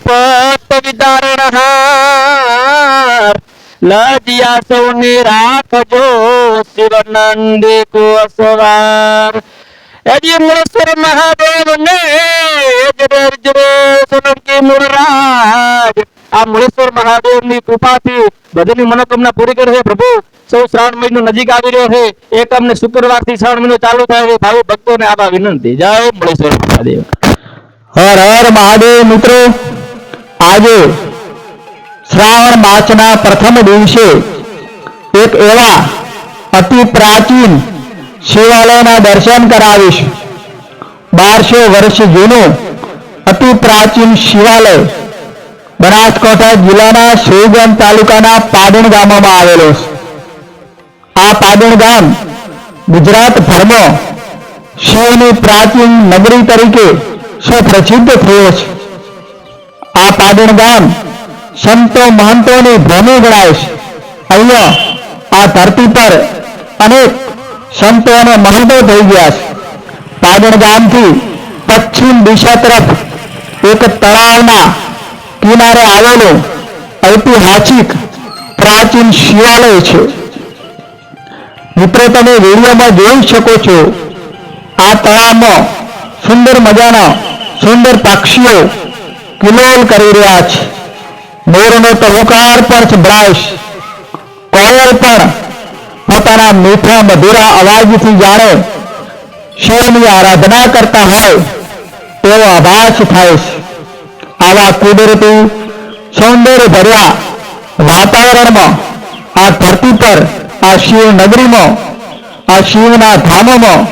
પત વિદારણહાર લજિયા સૌને રાખજો શિવનંદી કો સવાર એજી મુળેશ્વર મહાદેવ ને સોલંકી મૂળરાજ આ મુળેશ્વર મહાદેવ ની કૃપાથી બધાની મનોકામના પૂરી કરે છે પ્રભુ સૌ શ્રાવણ મહિનો નજીક આવી રહ્યો છે એક અમને શુક્રવાર થી શ્રાવણ મહિનો ચાલુ થાય છે ભાવિ ભક્તોને આવા વિનંતી જય મુળેશ્વર મહાદેવ હર હર મહાદેવ મિત્રો આજે શ્રાવણ માસના પ્રથમ દિવસે એક એવા અતિ પ્રાચીન શિવાલયના દર્શન કરાવીશ 1200 વર્ષ જૂનું અતિ પ્રાચીન શિવાલય બનાસકાંઠા જિલ્લાના સુઈગામ તાલુકાના પાદણ ગામમાં આવેલો છે આ પાદણ ગામ ગુજરાતભરમાં શિવની પ્રાચીન નગરી તરીકે સુપ્રસિદ્ધ થયો છે આ પાદણ ગામ સંતો મહંતોની ભૂમિ ગણાય છે અહીંયા આ ધરતી પર અનેક સંતો અને મહંતો થઈ ગયા છે પાદણ ગામથી પશ્ચિમ દિશા તરફ એક તળાવના કિનારે આવેલું ઐતિહાસિક પ્રાચીન શિવાલય છે મિત્રો તમે વિડીયોમાં જોઈ શકો છો આ તળાવમાં સુંદર મજાના સુંદર પક્ષીઓ કિલોલ કરી રહ્યા છે મોરનો ટહુકાર પણ સંભળાય છે કોયલ પણ પોતાના મીઠા મધુરા અવાજથી જાણે શિવની આરાધના કરતા હોય તેવો આભાસ થાય છે આવા કુદરતી સૌંદર્ય ભર્યા વાતાવરણમાં આ ધરતી પર આ શિવ નગરીમાં આ શિવના ધામમાં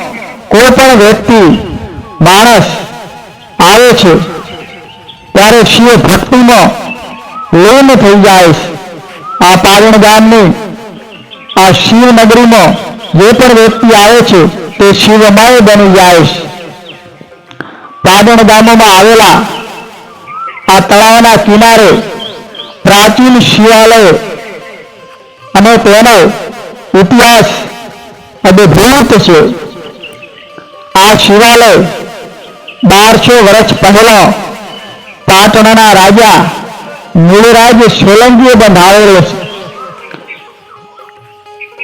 કોઈ પણ વ્યક્તિ માણસ આવે છે ત્યારે શિવ ભક્તિમાં લીન થઈ જાય છે આ પાદણ ગામની આ શિવ નગરીમાં જે પણ વ્યક્તિ આવે છે તે શિવમય બની જાય છે પાદણ ગામમાં આવેલા આ તળાવના કિનારે પ્રાચીન શિવાલય અને તેનો ઇતિહાસ અદ્ભુત છે આ શિવાલય 1200 વર્ષ પહેલા પાટણના રાજા મૂળરાજ સોલંકીએ બંધાવેલો છે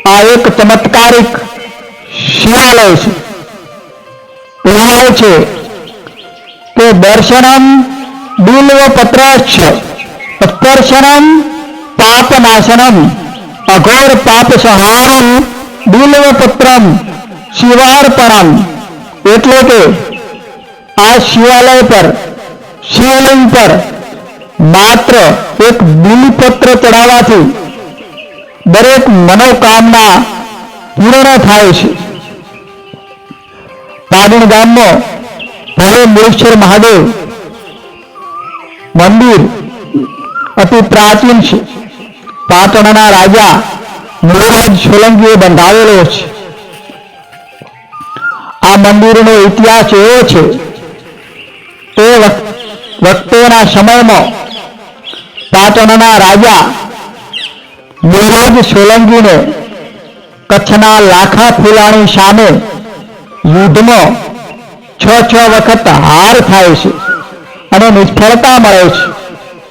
આ એક ચમત્કારિક શિવાલય છે કહેવાય છે કે દર્શનમ બિલ્વપત્રશ્ચ સ્પર્શનમ પાપનાશનમ અઘોર પાપ સંહારમ બિલ્વપત્રમ શિવાર્પણમ એટલે કે આ શિવાલય પર શિવલિંગ પર માત્ર એક બિલીપત્ર ચડાવવાથી દરેક મનોકામના પૂર્ણ થાય છે પાદણ ગામમાં ભલે મુળેશ્વર મહાદેવ મંદિર અતિ પ્રાચીન છે પાટણના રાજા મૂળરાજ સોલંકીએ બંધાવેલો છે આ મંદિરનો ઇતિહાસ એવો છે તે વખતેના સમયમાં પાટણના રાજા મૂળરાજ સોલંકીને કચ્છના લાખા ફુલાણી સામે યુદ્ધમાં 6 વખત હાર થાય છે અને નિષ્ફળતા મળે છે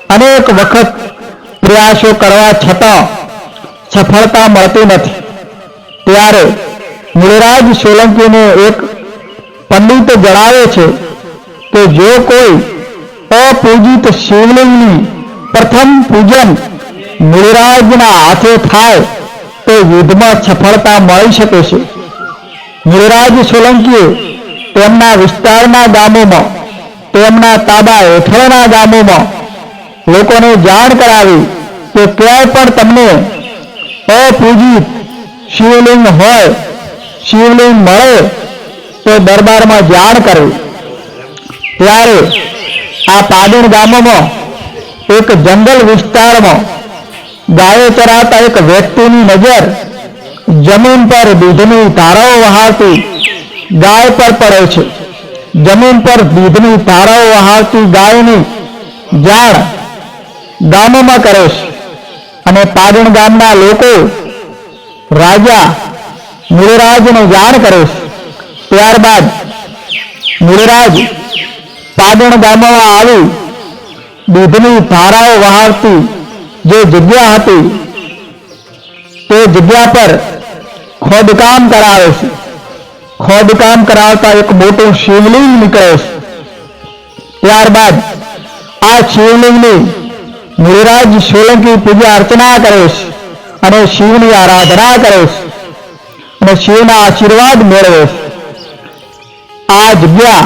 અનેક વખત પ્રયાસો કરવા છતાં સફળતા મળતી નથી ત્યારે મૂળરાજ સોલંકીને એક પંડિત જણાવે છે કે જો કોઈ અપૂજિત શિવલિંગની પ્રથમ પૂજન મૂળરાજના હાથે થાય તો યુદ્ધમાં સફળતા મળી શકે છે મૂળરાજ સોલંકીએ તેમના વિસ્તારના ગામોમાં તેમના તાબા હેઠળના ગામોમાં લોકોને જાણ કરાવી કે ક્યાંય પણ તમને અપૂજિત શિવલિંગ હોય શિવલિંગ મળે તો દરબારમાં જાણ કરવી ત્યારે આ પાદણ ગામમાં એક જંગલ વિસ્તારમાં ગાયો ચરાવતા એક વ્યક્તિની નજર જમીન પર દૂધની ધારાઓ વહાવતી ગાય પર પડે છે જમીન પર દૂધની ધારાઓ વહાવતી ગાયની જાણ ગામમાં કરે છે અને પાદણ ગામના લોકો રાજા મૂળરાજને જાણ કરે છે ત્યારબાદ મૂળરાજ પાદણ ગામમાં આવી દૂધની ધારાઓ વહાવતી જે જગ્યા હતી તે જગ્યા પર ખોદકામ કરાવે છે. ખોદકામ કરાવતા એક મોટું શિવલિંગ નીકળે છે. ત્યારબાદ આ શિવલિંગની મૂળરાજ સોલંકી પૂજા અર્ચના કરે છે અને શિવની આરાધના કરે છે અને શિવના આશીર્વાદ મેળવે છે. આ જગ્યા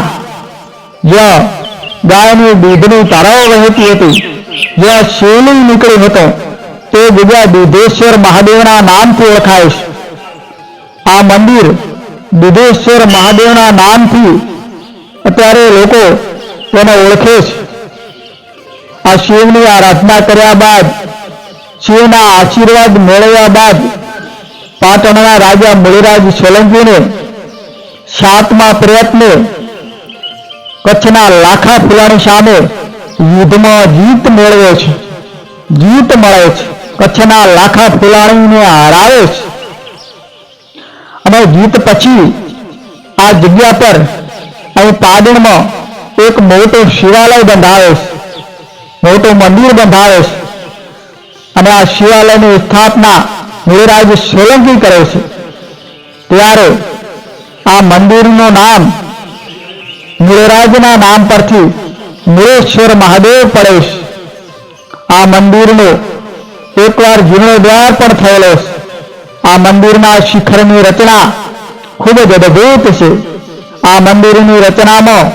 જ્યાં ગાયની દૂધની ધારાઓ વહેતી હતી, જ્યાં શિવલિંગ નીકળ્યું હતો, તે જગ્યા દુધેશ્વર મહાદેવના નામથી ઓળખાય છે. આ મંદિર દુધેશ્વર મહાદેવના નામથી અત્યારે લોકો તેને ઓળખે છે. આ શિવની આરાધના કર્યા બાદ, શિવના આશીર્વાદ મેળવ્યા બાદ પાટણના રાજા મૂળરાજ સોલંકીને 7મા પ્રયત્ને કચ્છના લાખા ફુલાણી સામે યુદ્ધમાં જીત મેળવે છે. જીત મળે છે. કચ્છના લાખા ફુલાણીને હરાવે છે અને જીત પછી આ જગ્યા પર અહીં પાટણમાં એક મોટું શિવાલય બંધાવે છે, મોટું મંદિર બંધાવે છે અને આ શિવાલયની સ્થાપના મૂળરાજ સોલંકી કરે છે. ત્યારે આ મંદિરનું નામ મૂળરાજના નામ પરથી મૂળેશ્વર મહાદેવ પડે છે. આ મંદિરનો એકવાર જીર્ણોદ્ધાર પણ થયેલો છે. આ મંદિરના શિખરની રચના ખૂબ જ અદ્ભુત છે. આ મંદિરની રચનામાં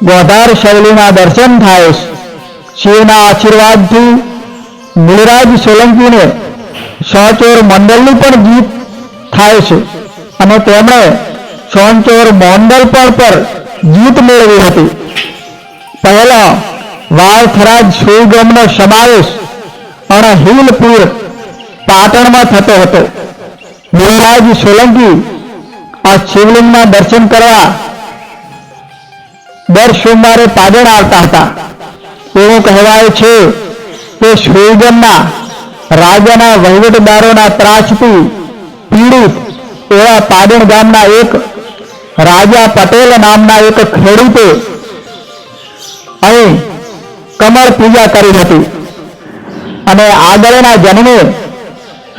ગોંધાર શૈલીના દર્શન થાય છે. શિવના આશીર્વાદથી મૂળરાજ સોલંકીને સોંચોર મંડળની પણ જીત થાય છે અને તેમણે સોંચોર મંડળ પર જીત મેળવી હતી. પહેલા વાવથરાજ સુઈગામનો સમાવેશ અણહિલપુર પાટણમાં થતો હતો. મૂળરાજ સોલંકી આ શિવલિંગના દર્શન કરવા દર સોમવારે પાટણ આવતા હતા. એવું કહેવાય છે કે સુઈગામના રાજાના વહીવટદારોના ત્રાસથી પીડિત એવા પાટણ ગામના એક રાજા પટેલ નામના એક ખેડૂતે અહીં કમળ પૂજા કરી હતી અને આગળના જન્મે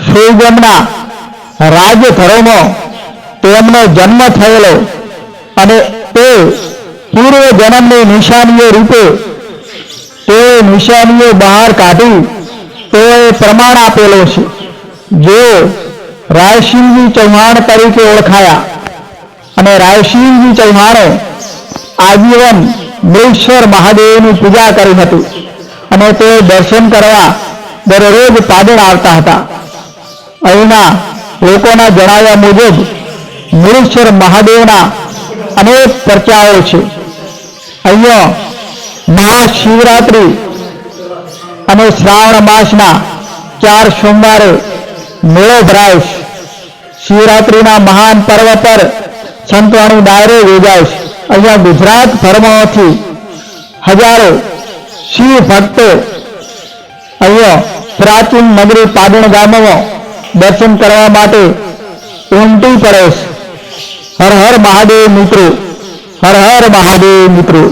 સુઈગામના રાજધરોમાં તેમનો જન્મ થયેલો અને તે પૂર્વ જન્મની નિશાનીઓ રૂપે તે નિશાનીઓ બહાર કાઢી તેઓએ પ્રમાણ આપેલો છે. જેઓ રાયસિંહજી ચૌહાણ તરીકે ઓળખાયા અને રાયસિંહજી ચૌહાણે આજીવન મૂળેશ્વર મહાદેવની પૂજા કરી હતી અને તે દર્શન કરવા દરરોજ પાટણ આવતા હતા. અહીંના લોકોના જણાવ્યા મુજબ મૂળેશ્વર મહાદેવના અનેક ચર્ચાઓ છે. અહીંયા મહાશિવરાત્રિ અને શ્રાવણ માસના 4 સોમવારે મેળો ભરાય છે. શિવરાત્રિના મહાન પર્વ પર સંતવાણી ડાયરો યોજાય છે. અહીંયા ગુજરાત ભરમાંથી હજારો શિવ ભક્તો અહીંયા પ્રાચીન નગરી પાટણ ગામમાં દર્શન કરવા માટે ઉમટી પડે છે. હર હર મહાદેવ મિત્રો, હર હર મહાદેવ મિત્રો.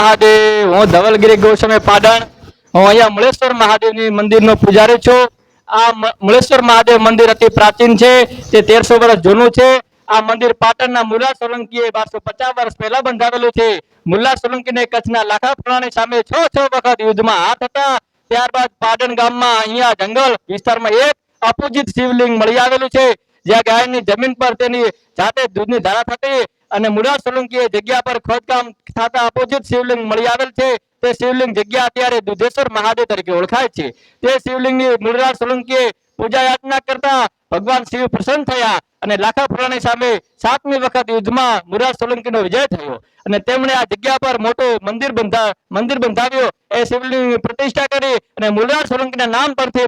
મહાદેવ. હું ધવલગીરી ગોસ્વામી પાટણ. હું અહીંયા મુળેશ્વર મહાદેવની મંદિરનો પૂજારી છું. આ મુળેશ્વર મહાદેવ મંદિર અતિ પ્રાચીન છે. તે 1300 વર્ષ જૂનું છે. આ મંદિર પાટણના મુલ્લા સોલંકીએ 1250 વર્ષ પહેલા બંધાવેલું છે. મુલ્લા સોલંકીને કચ્છના લાખા ફુલાણી સામે 6 વખત યુદ્ધમાં હાથ હતા. ત્યારબાદ પાટણ ગામમાં અહીંયા જંગલ વિસ્તારમાં એક અપૂજિત શિવલિંગ મળી આવેલું છે, જ્યાં ગાયની જમીન પર તેની જાતે દૂધની ધારા થતી અને મુલ્લા સોલંકીએ જગ્યા પર ખોદકામ થતા અપોજિત શિવલિંગ મળી આવેલ છે. તે શિવલિંગ જગ્યા અત્યારે દુધેશ્વર મહાદેવ તરીકે ઓળખાય છે. તે શિવલિંગની મુલ્લા સોલંકીએ પૂજા યાચના કરતા ભગવાન શિવ પ્રસન્ન થયા અને લાખા ફુલાણી સામે 7મી વખત યુદ્ધમાં મુલ્લા સોલંકીનો વિજય થયો અને તેમણે આ જગ્યા પર મોટું મંદિર બંધાવ્યો. એ શિવલિંગની પ્રતિષ્ઠા કરી અને મુલ્લા સોલંકીના નામ પરથી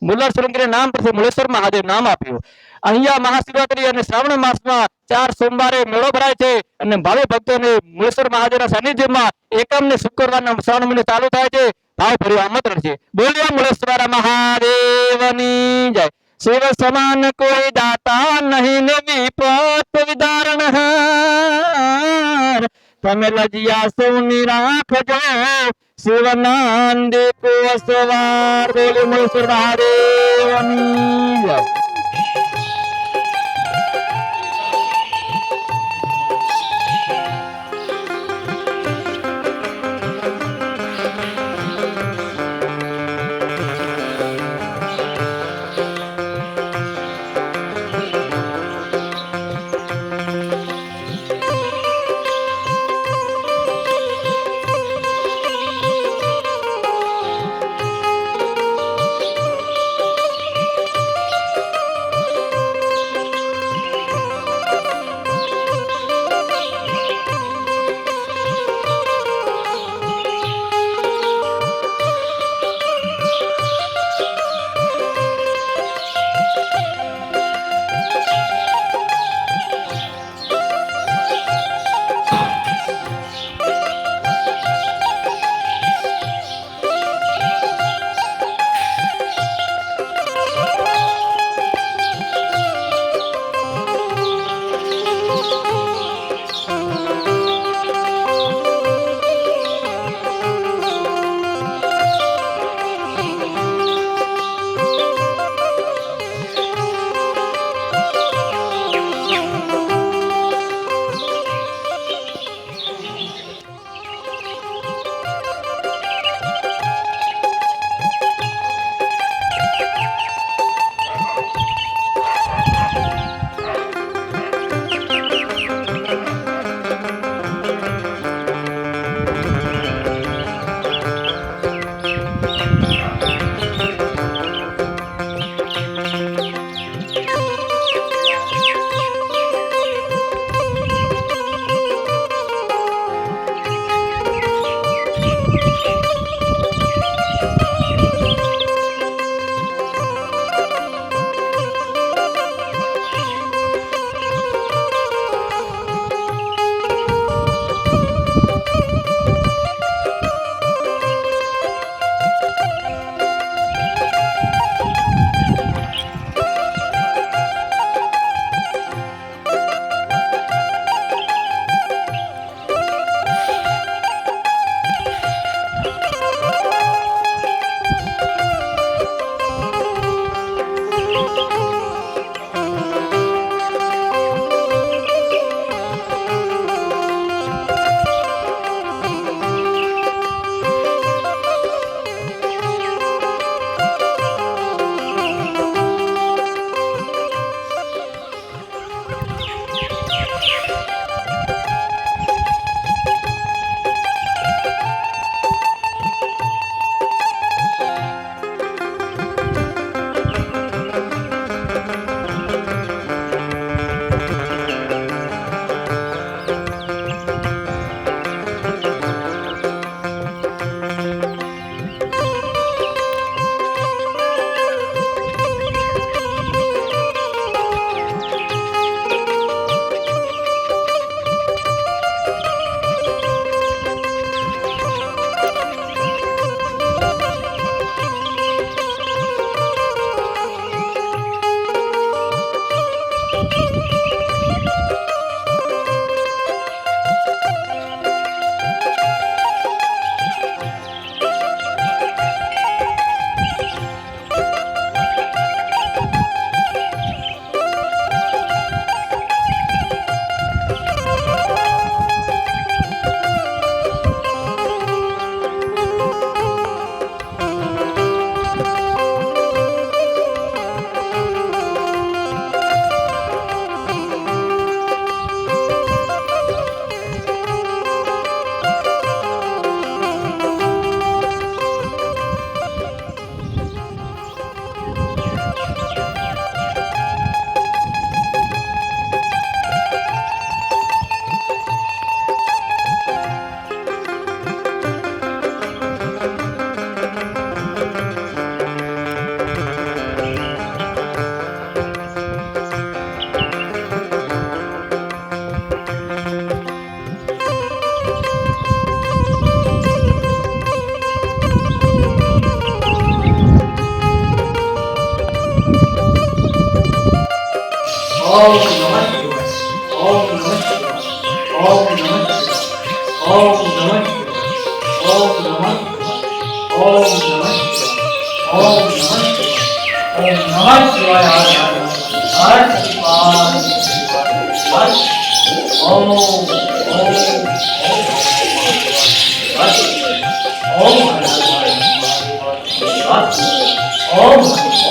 મુળેશ્વર મહાદેવ નામ આપ્યું. અહીંયા મહાશિવરાત્રી અને શ્રાવણ માસમાં 4 સોમવારે મેળો ભરાય છે અને ભાવિ ભક્તોને મુળેશ્વર મહાદેવના સાનિધ્યમાં એકમ ને શુક્રવારના શ્રાવણ મહિનો ચાલુ થાય છે. ભાવભર્યું આમંત્રણ છે. બોલ્યો મુળેશ્વર મહાદેવની જય. શિવ સમાન કોઈ દાતા નહીં ને વિપત વિદારણ. તમે લજ્યા સૌની રાખજો શિવ નંદે કો સવાર. બોલ્યો મુળેશ્વર મહાદેવની જય. ओम नमः शिवाय ओम नमः शिवाय ओम नमः शिवाय ओम नमः शिवाय ओम नमः शिवाय ओम नमः शिवाय ओम नमः शिवाय हर शिवाय हर ओम ओम ओम ओम